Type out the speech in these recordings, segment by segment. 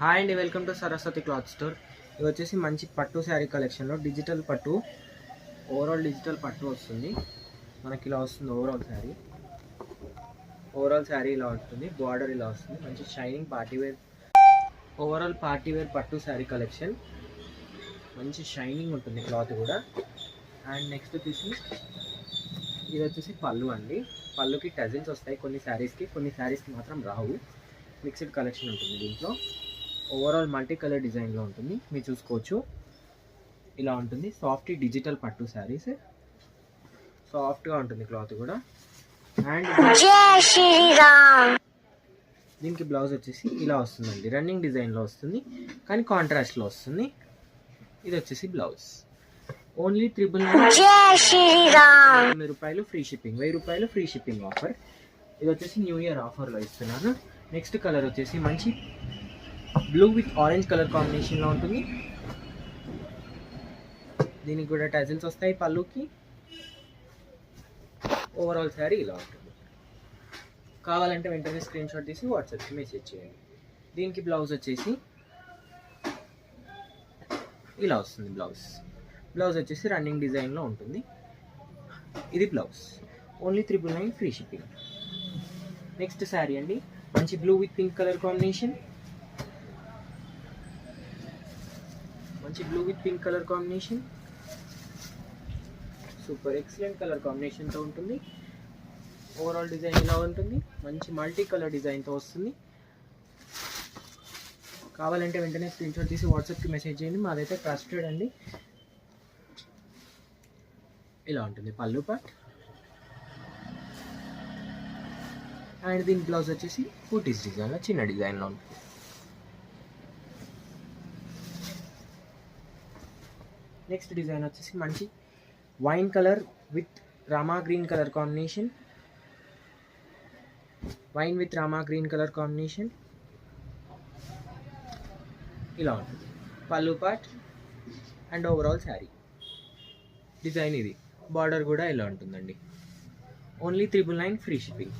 Hi అండి, welcome to Saraswati cloth store. ఇది వచ్చేసి మంచి పట్టు శారీ కలెక్షన్లో డిజిటల్ పట్టు, ఓవరాల్ డిజిటల్ పట్టు వస్తుంది. మనకి ఇలా వస్తుంది ఓవరాల్ శారీ ఇలా ఉంటుంది. బార్డర్ ఇలా వస్తుంది. మంచి షైనింగ్ పార్టీవేర్, ఓవరాల్ పార్టీవేర్ పట్టు శారీ కలెక్షన్. మంచి షైనింగ్ ఉంటుంది క్లాత్ కూడా. అండ్ నెక్స్ట్ వచ్చేసి ఇది వచ్చేసి పళ్ళు అండి. పళ్ళుకి టజిల్స్ వస్తాయి కొన్ని శారీస్కి మాత్రం రావు. మిక్స్డ్ కలెక్షన్ ఉంటుంది దీంట్లో. ఓవరాల్ మల్టీ కలర్ డిజైన్లో ఉంటుంది, మీరు చూసుకోవచ్చు. ఇలా ఉంటుంది సాఫ్ట్ డిజిటల్ పట్టు శారీస్. సాఫ్ట్గా ఉంటుంది క్లాత్ కూడా. అండ్ దీనికి బ్లౌజ్ వచ్చేసి ఇలా వస్తుందండి. రన్నింగ్ డిజైన్లో వస్తుంది కానీ కాంట్రాస్ట్లో వస్తుంది. ఇది వచ్చేసి బ్లౌజ్. ఓన్లీ 999 రూపాయలు ఫ్రీ షిప్పింగ్. 1000 రూపాయలు ఫ్రీ షిప్పింగ్ ఆఫర్. ఇది వచ్చేసి న్యూ ఇయర్ ఆఫర్లో ఇస్తున్నాను. నెక్స్ట్ కలర్ వచ్చేసి మంచి బ్లూ విత్ ఆరెంజ్ కలర్ కాంబినేషన్లో ఉంటుంది. దీనికి కూడా టజిల్స్ వస్తాయి పళ్ళుకి. ఓవరాల్ శారీ ఇలా ఉంటుంది. కావాలంటే వెంటనే స్క్రీన్ షాట్ తీసి వాట్సాప్కి మెసేజ్ చేయండి. దీనికి బ్లౌజ్ వచ్చేసి ఇలా వస్తుంది. బ్లౌజ్ వచ్చేసి రన్నింగ్ డిజైన్లో ఉంటుంది. ఇది blouse. Only 999 free shipping. Next sari అండి. మంచి blue with pink colour combination. Super excellent colour కాంబినేషన్తో ఉంటుంది. ఓవరాల్ డిజైన్ ఇలా ఉంటుంది. మంచి మల్టీ కలర్ డిజైన్తో వస్తుంది. కావాలంటే వెంటనే స్క్రీన్ షాట్ తీసి వాట్సాప్కి మెసేజ్ చేయండి. మాదైతే ట్రస్టెడ్ అండి. ఇలా ఉంటుంది పళ్ళు పార్ట్. అండ్ దీని బ్లౌజ్ వచ్చేసి బూటీస్ డిజైన్లో చిన్న డిజైన్లో ఉంటుంది. నెక్స్ట్ డిజైన్ వచ్చేసి మంచి wine colour with Rama green colour combination. ఇలా ఉంటుంది పళ్ళు part and overall sari design. ఇది బార్డర్ కూడా ఇలా ఉంటుందండి. Only 999 free shipping.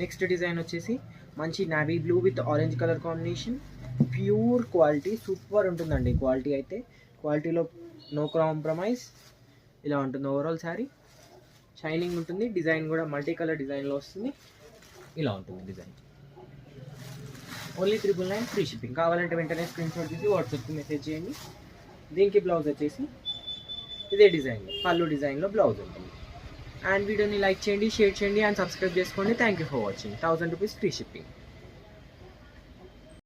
Next design వచ్చేసి మంచి navy blue with orange colour combination. Pure quality, super ఉంటుందండి క్వాలిటీ అయితే. క్వాలిటీలో నో కాంప్రమైజ్. ఇలా ఉంటుంది ఓవరాల్ శారీ. షైనింగ్ ఉంటుంది. డిజైన్ కూడా మల్టీ కలర్ డిజైన్లో వస్తుంది. ఇలా ఉంటుంది డిజైన్. Only 999 free shipping. కావాలంటే వెంటనే స్క్రీన్ షాట్ తీసి వాట్సాప్కి మెసేజ్ చేయండి. దీనికి బ్లౌజ్ వచ్చేసి ఇదే డిజైన్లో, పళ్ళు డిజైన్లో బ్లౌజ్ ఉంటుంది. అండ్ వీడియోని లైక్ చేయండి, షేర్ చేయండి అండ్ సబ్స్క్రైబ్ చేసుకోండి. Thank you for watching. 1000 rupees free shipping.